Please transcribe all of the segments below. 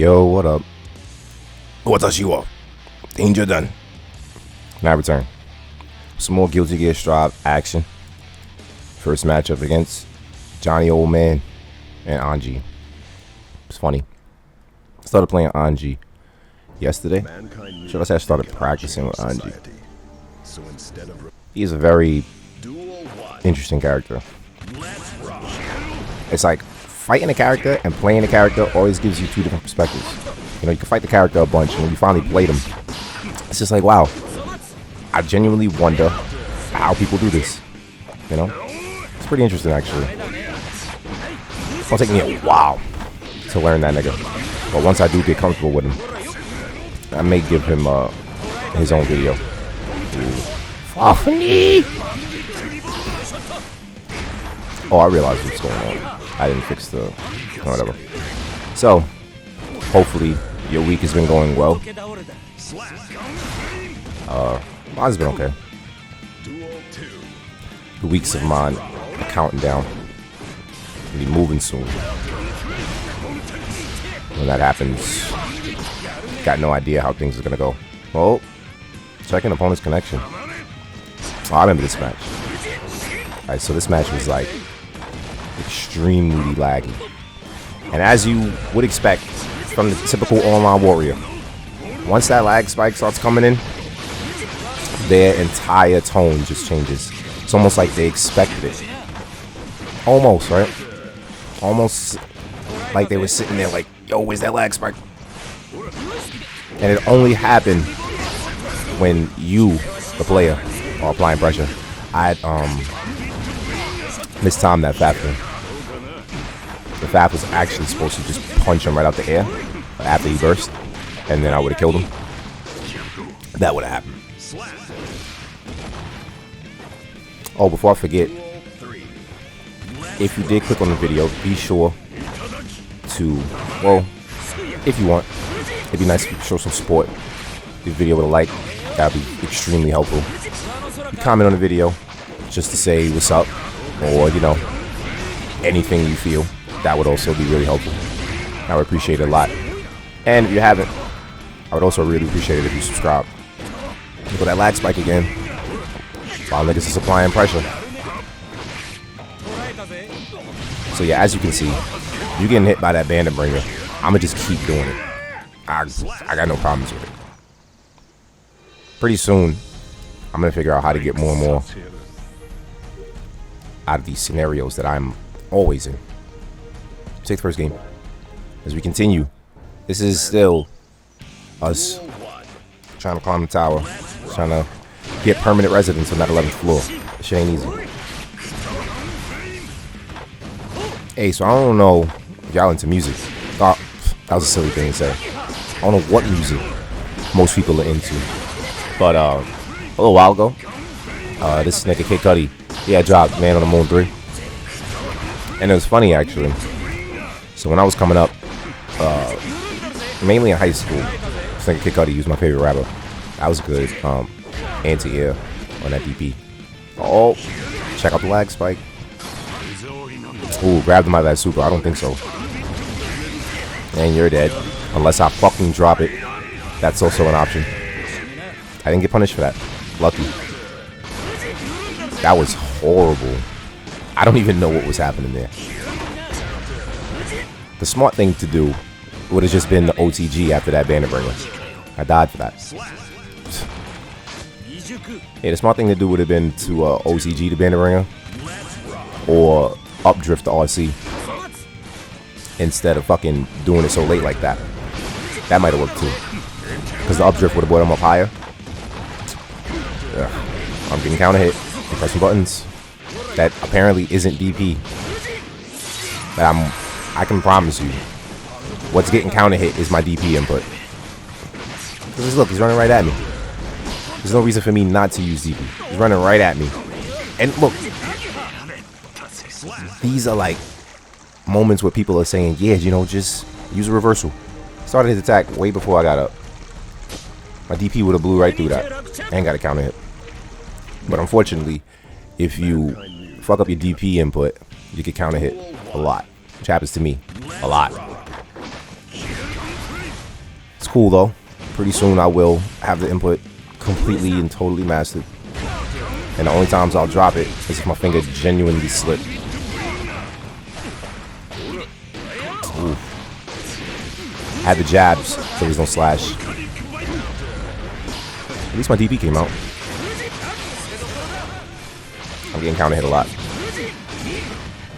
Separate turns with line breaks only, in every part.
Yo, what up? Watashi Danger Dann. Now return. Some more Guiltygear-Strive action. First matchup against Johnny Old Man and Anji. It's funny. Started playing Anji yesterday. Should I say I started practicing with Anji? He's a very interesting character. It's like fighting a character and playing a character always gives you two different perspectives. You know, you can fight the character a bunch, and when you finally play them, it's just like, wow. I genuinely wonder how people do this. You know, it's pretty interesting actually. It'll take me a while to learn that nigga, but once I do get comfortable with him, I may give him his own video. Oh, I realized what's going on. I didn't fix the whatever. So, hopefully your week has been going well. Mine's been okay. The weeks of mine are counting down. We'll be moving soon. When that happens, got no idea how things are gonna go. Oh, checking opponent's connection. Oh, I remember this match. Alright, so this match was like extremely laggy. And as you would expect from the typical online warrior, once that lag spike starts coming in, their entire tone just changes. It's almost like they expected it. Almost, right? Almost like they were sitting there like, yo, where's that lag spike? And it only happened when you, the player, are applying pressure. I mistimed that FAP thing. The FAP was actually supposed to just punch him right out the air after he burst, and then I would have killed him. That would have happened. Oh, before I forget, if you did click on the video, be sure to, well, if you want, it'd be nice if you show some support. Give the video with a like. That'd be extremely helpful. You comment on the video just to say what's up, or, you know, anything you feel. That would also be really helpful. I would appreciate it a lot. And if you haven't, I would also really appreciate it if you subscribe. Look at that lag spike again. While niggas is applying pressure. So yeah, as you can see, you getting hit by that bandit bringer, I'ma just keep doing it. I got no problems with it. Pretty soon, I'm gonna figure out how to get more and more out of these scenarios that I'm always in. Take the first game. As we continue, this is still us trying to climb the tower, trying to get permanent residence on that 11th floor. This shit ain't easy. Hey, so I don't know if y'all into music. Oh, that was a silly thing to say. I don't know what music most people are into. But a little while ago, this nigga Kid Cudi, he had dropped Man on the Moon 3. And it was funny actually. So when I was coming up, mainly in high school, this nigga Kid Cudi, he was my favorite rapper. That was good. Anti-air on that DP. Oh, check out the lag spike. Ooh, grabbed him out of that super. I don't think so. And you're dead. Unless I fucking drop it. That's also an option. I didn't get punished for that. Lucky. That was horrible. I don't even know what was happening there. The smart thing to do would have just been the OTG after that bandit bringer. I died for that. Yeah, the smart thing to do would have been to OCG the bandit bringer or updrift the RC instead of fucking doing it so late like that. That might have worked too, because the updrift would have brought him up higher. Ugh. I'm getting counter hit. I'm pressing buttons that apparently isn't DP. But I can promise you, what's getting counter hit is my DP input. Because look, he's running right at me. There's no reason for me not to use DP. He's running right at me. And look, these are like moments where people are saying, yeah, you know, just use a reversal. Started his attack way before I got up. My DP would have blew right through that. And got a counter hit. But unfortunately, if you fuck up your DP input, you get counter hit a lot. Which happens to me a lot. cool though. Pretty soon I will have the input completely and totally mastered. And the only times I'll drop it is if my finger genuinely slipped. Ooh. Had the jabs, so there's no slash. At least my DP came out. I'm getting counter hit a lot.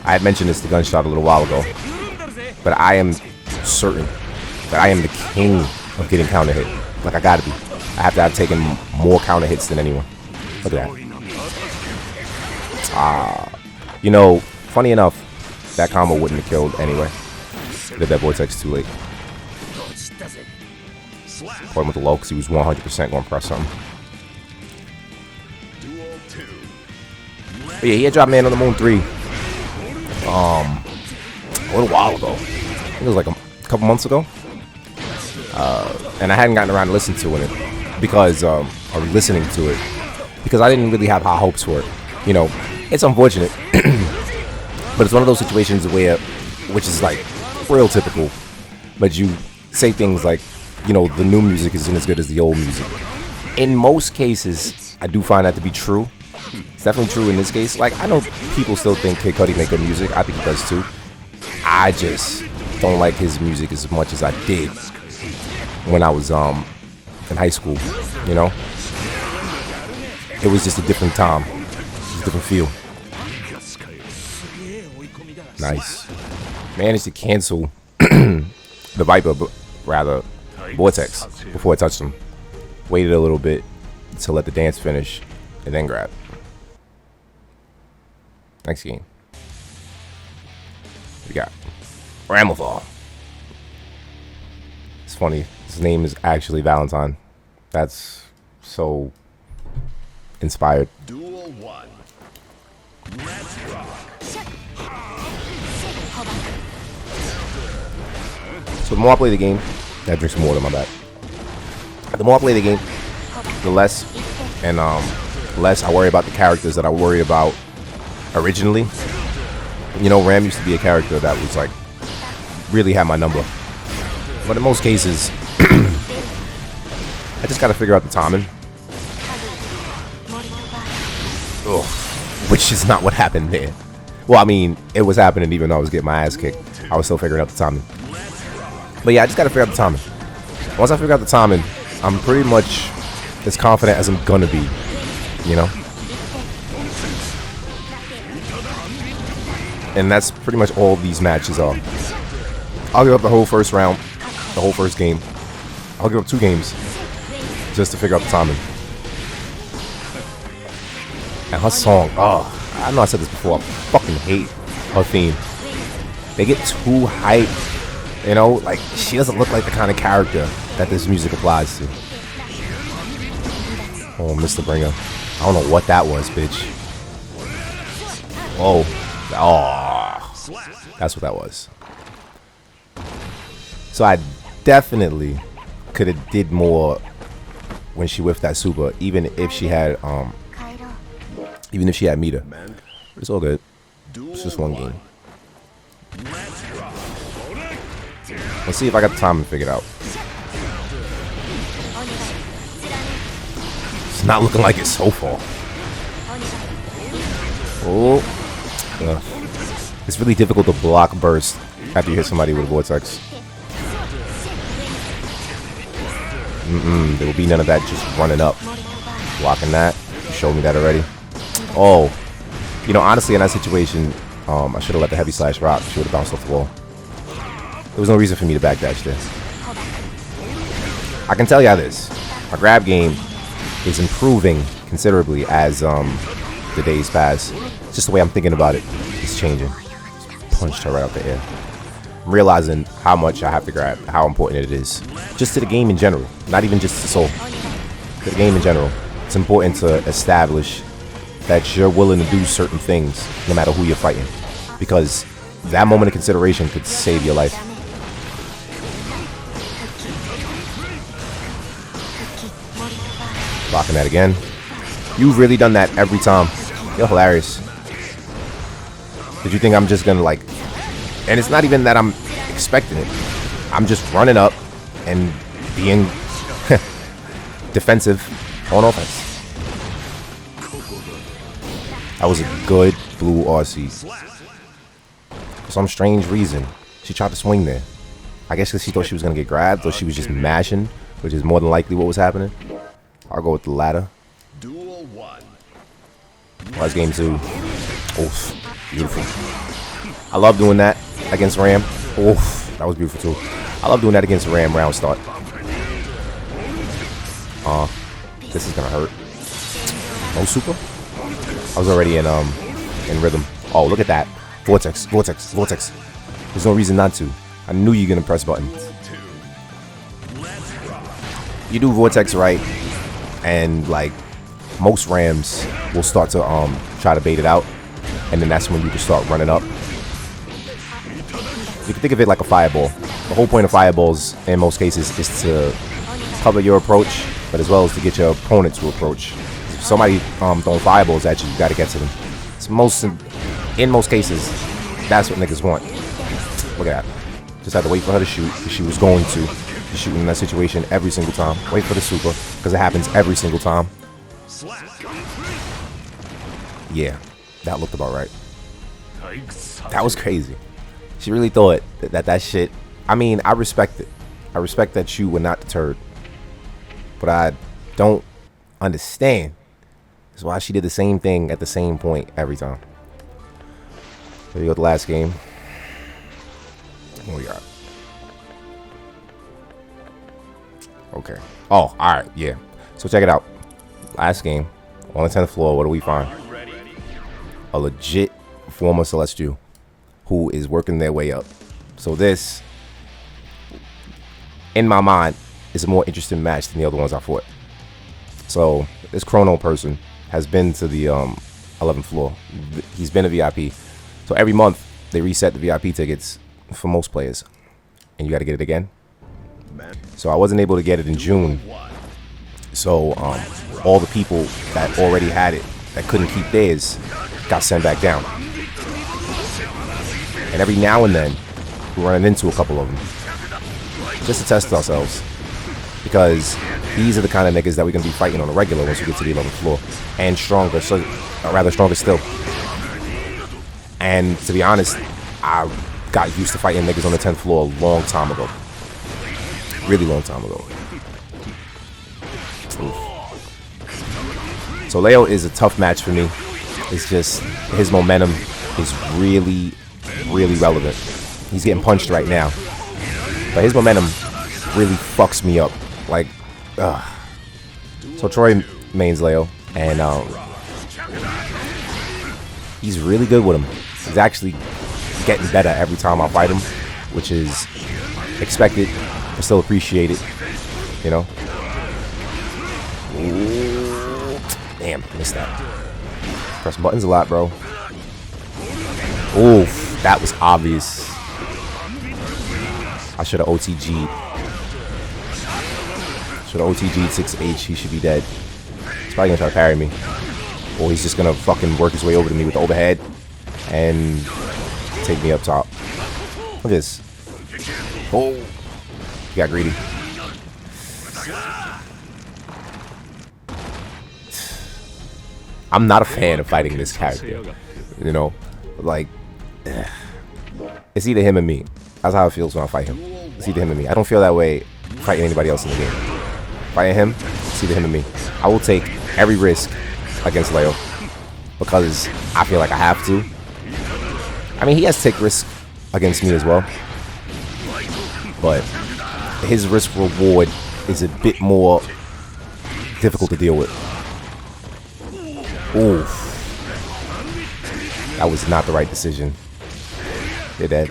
I had mentioned this to Gunshot a little while ago, but I am certain that I am the king of getting counter hit. Like, I gotta be. I have to have taken more counter hits than anyone. Look at that. You know, funny enough, that combo wouldn't have killed anyway. Did that vortex too late. Caught him with the low because he was 100% going to press something. But yeah, he had dropped Man on the Moon 3 a little while ago. I think it was like a couple months ago. And I hadn't gotten around to listening to it because I didn't really have high hopes for it. You know, it's unfortunate, but it's one of those situations where, which is like real typical, but you say things like, you know, the new music isn't as good as the old music. In most cases, I do find that to be true. It's definitely true in this case. Like, I know people still think Kid Cudi make good music. I think he does too. I just don't like his music as much as I did when I was in high school, you know? It was just a different time. It was a different feel. Nice. Managed to cancel the Viper, rather, Vortex before I touched him. Waited a little bit to let the dance finish and then grab. Next game. We got Rammelthal. It's funny. His name is actually Valentine. That's so inspired.
Duel 1. Let's rock.
So the more I play the game, I drink some water, my bad. The more I play the game, the less and less I worry about the characters that I worried about originally. You know, Ram used to be a character that was like really had my number, but in most cases, I just gotta figure out the timing. Ugh, which is not what happened there. Well, I mean, it was happening even though I was getting my ass kicked. I was still figuring out the timing. But yeah, I just gotta figure out the timing. Once I figure out the timing, I'm pretty much as confident as I'm gonna be, you know? And that's pretty much all these matches are. I'll give up the whole first round, the whole first game. I'll give up 2 games just to figure out the timing. And her song, oh, I know I said this before, I fucking hate her theme. They get too hype, you know? Like, she doesn't look like the kind of character that this music applies to. Oh, Mr. Bringer. I don't know what that was, bitch. Oh. Oh. That's what that was. So I definitely could have did more when she whiffed that super, even if she had meter. It's all good. It's just one game. Let's see if I got the timing figured out. It's not looking like it so far. Oh. It's really difficult to block burst after you hit somebody with a vortex. There will be none of that just running up. Blocking that. You showed me that already. Oh. You know, honestly, in that situation, I should have let the heavy slash rock. She would have bounced off the wall. There was no reason for me to backdash there. I can tell you this. My grab game is improving considerably as the days pass. It's just the way I'm thinking about it is changing. Just punched her right out the air. I'm realizing how much I have to grab, how important it is. Just to the game in general, not even just to Soul. To the game in general. It's important to establish that you're willing to do certain things no matter who you're fighting. Because that moment of consideration could save your life. Blocking that again. You've really done that every time. You're hilarious. Did you think I'm just gonna like... And it's not even that I'm expecting it. I'm just running up and being defensive on offense. That was a good blue RC. For some strange reason, she tried to swing there. I guess because she thought she was going to get grabbed, or she was just mashing, which is more than likely what was happening. I'll go with the latter.
Duel 1.
Last game 2. Oof. Beautiful. I love doing that against Ram. Oof. That was beautiful too. I love doing that against Ram round start. This is going to hurt. No super? I was already in rhythm. Oh, look at that. Vortex, vortex, vortex. There's no reason not to. I knew you were gonna press button. You do vortex right, and like most Rams will start to try to bait it out, and then that's when you can start running up. You can think of it like a fireball. The whole point of fireballs in most cases is to cover your approach, but as well as to get your opponent to approach. If somebody throwing fireballs at you, you got to get to them. It's in most cases, that's what niggas want. Look at that. Just had to wait for her to shoot, because she was going to. She's shooting in that situation every single time. Wait for the super, because it happens every single time. Yeah, that looked about right. That was crazy. She really thought that shit. I mean, I respect it. I respect that you were not deterred. But I don't understand. That's why she did the same thing at the same point every time. There you go, the last game. What we got? Okay. Oh, alright, yeah. So check it out. Last game. On the 10th floor, what do we find? A legit former Celestial who is working their way up. So this, in my mind, is a more interesting match than the other ones I fought. So this Chrono person has been to the 11th floor. He's been a VIP. So every month they reset the VIP tickets for most players, and you got to get it again. So I wasn't able to get it in June. So all the people that already had it that couldn't keep theirs got sent back down. And every now and then we're running into a couple of them just to test ourselves, because these are the kind of niggas that we're gonna be fighting on a regular once we get to the 11th floor, and stronger, so rather stronger still. And to be honest, I got used to fighting niggas on the 10th floor a long time ago. Really long time ago. Oof. So Leo is a tough match for me. It's just his momentum is really, really relevant. He's getting punched right now, but his momentum really fucks me up. Like, so Troy mains Leo, and he's really good with him. He's actually getting better every time I fight him, which is expected, but still appreciated, you know? Ooh, damn, missed that. Press buttons a lot, bro. Oof, that was obvious. I should have OTG'd. Should have OTG'd 6H, he should be dead. He's probably gonna try to parry me. Or he's just gonna fucking work his way over to me with the overhead and take me up top. Look at this. Oh, he got greedy. I'm not a fan of fighting this character. You know, like, it's either him or me. That's how it feels when I fight him. It's either him or me. I don't feel that way fighting anybody else in the game. Fighting him, it's either him or me. I will take every risk against Leo because I feel like I have to. I mean, he has to take risk against me as well, but his risk reward is a bit more difficult to deal with. Oof. That was not the right decision. You're dead.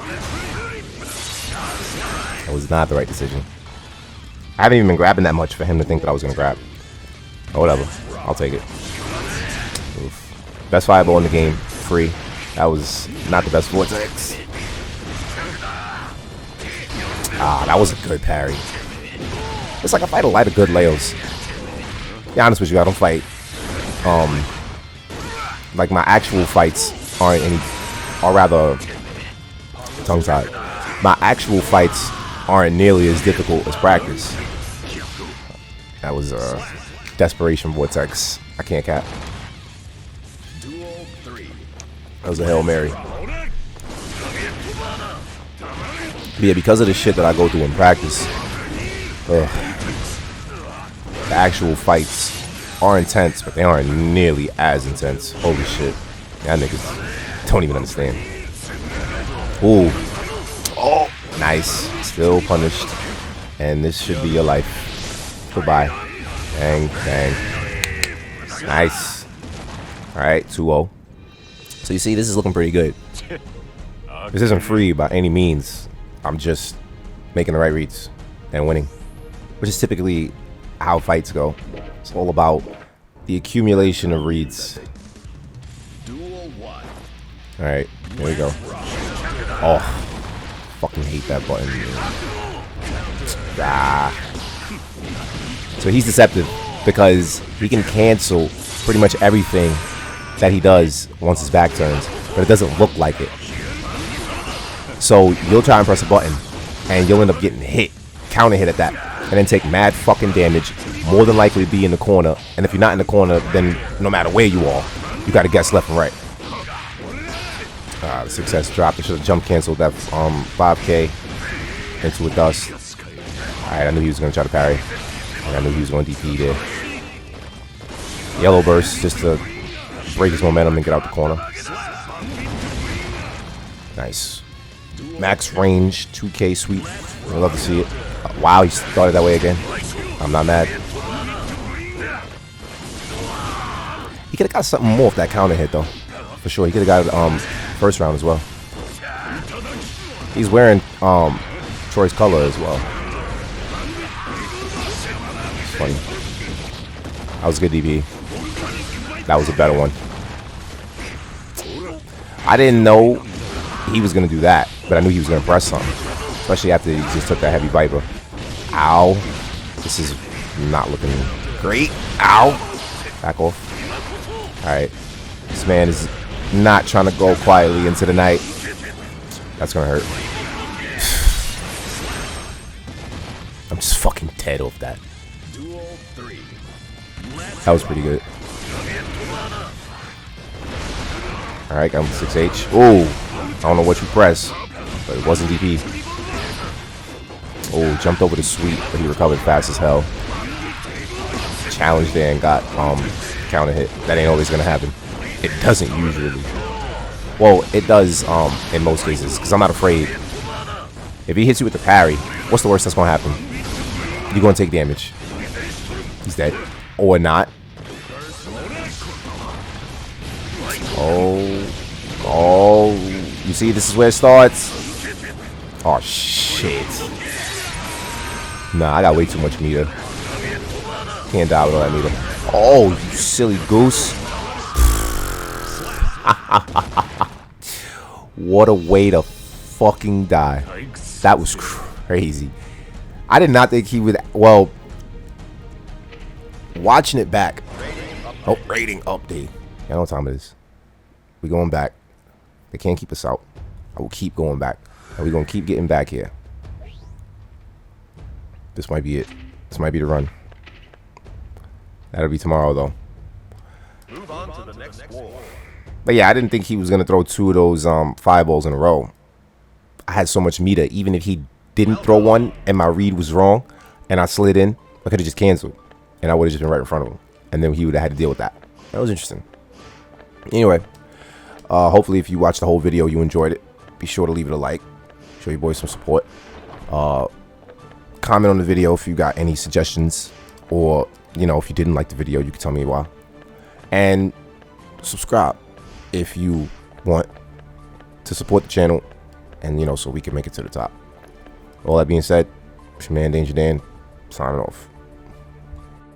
That was not the right decision. I haven't even been grabbing that much for him to think that I was going to grab. Oh, whatever. I'll take it. Oof. Best fireball in the game. Free. That was not the best vortex. Ah, that was a good parry. It's like I fight a lot of good Leos. To be honest with you, I don't fight. Like my actual fights aren't any, or rather, tongue-tied. My actual fights aren't nearly as difficult as practice. That was Desperation Vortex. I can't cap.
Duel 3.
That was a Hail Mary. But yeah, because of the shit that I go through in practice, the actual fights are intense, but they aren't nearly as intense. Holy shit. Y'all niggas don't even understand. Ooh. Oh, nice. Still punished. And this should be your life. Goodbye. Bang, bang. Nice. Alright, 2-0. So you see, this is looking pretty good. This isn't free by any means. I'm just making the right reads and winning, which is typically how fights go. It's all about the accumulation of reads.
Duel 1.
Alright, there we go. Oh, fucking hate that button. Ah. So he's deceptive because he can cancel pretty much everything that he does once his back turns, but it doesn't look like it. So you'll try and press a button and you'll end up getting hit, counter hit at that, and then take mad fucking damage, more than likely be in the corner. And if you're not in the corner, then no matter where you are, you got to guess left and right. The success dropped. I should have jump canceled that 5K into a dust. Alright, I knew he was going to try to parry. And I knew he was going to DP there. Yellow burst just to break his momentum and get out the corner. Nice. Max range, 2K sweep. I'd love to see it. Wow, he started that way again. I'm not mad. He could have got something more if that counter hit, though. For sure. He could have got it first round as well. He's wearing Troy's color as well. It's funny. That was a good DP. That was a better one. I didn't know he was going to do that, but I knew he was going to press something. Especially after he just took that heavy Viper. Ow. This is not looking great. Ow. Back off. Alright. This man is not trying to go quietly into the night. That's going to hurt. I'm just fucking dead off that. That was pretty good. Alright, got him 6H. Oh, I don't know what you press, but it wasn't DP. Oh, jumped over the sweep, but he recovered fast as hell. Challenged there and got counter hit. That ain't always gonna happen. It doesn't usually. Well, it does in most cases, because I'm not afraid. If he hits you with the parry, what's the worst that's gonna happen? You're gonna take damage. He's dead. Or not. Oh, you see, this is where it starts. Oh, shit. Nah, I got way too much meter. Can't die with all that meter. Oh, you silly goose. What a way to fucking die. That was crazy. I did not think he would, well, watching it back. Oh, rating update. I know what time it is. We going back. They can't keep us out. I will keep going back. And we're going to keep getting back here. This might be it. This might be the run. That'll be tomorrow, though.
Move on to the next war.
But yeah, I didn't think he was going to throw 2 of those fireballs in a row. I had so much meter. Even if he didn't throw one and my read was wrong and I slid in, I could have just canceled. And I would have just been right in front of him. And then he would have had to deal with that. That was interesting. Anyway. Hopefully, if you watched the whole video, you enjoyed it. Be sure to leave it a like. Show your boys some support. Comment on the video if you got any suggestions. Or, you know, if you didn't like the video, you can tell me why. And subscribe if you want to support the channel. And, you know, so we can make it to the top. All that being said, it's your man, Danger Dan, signing off.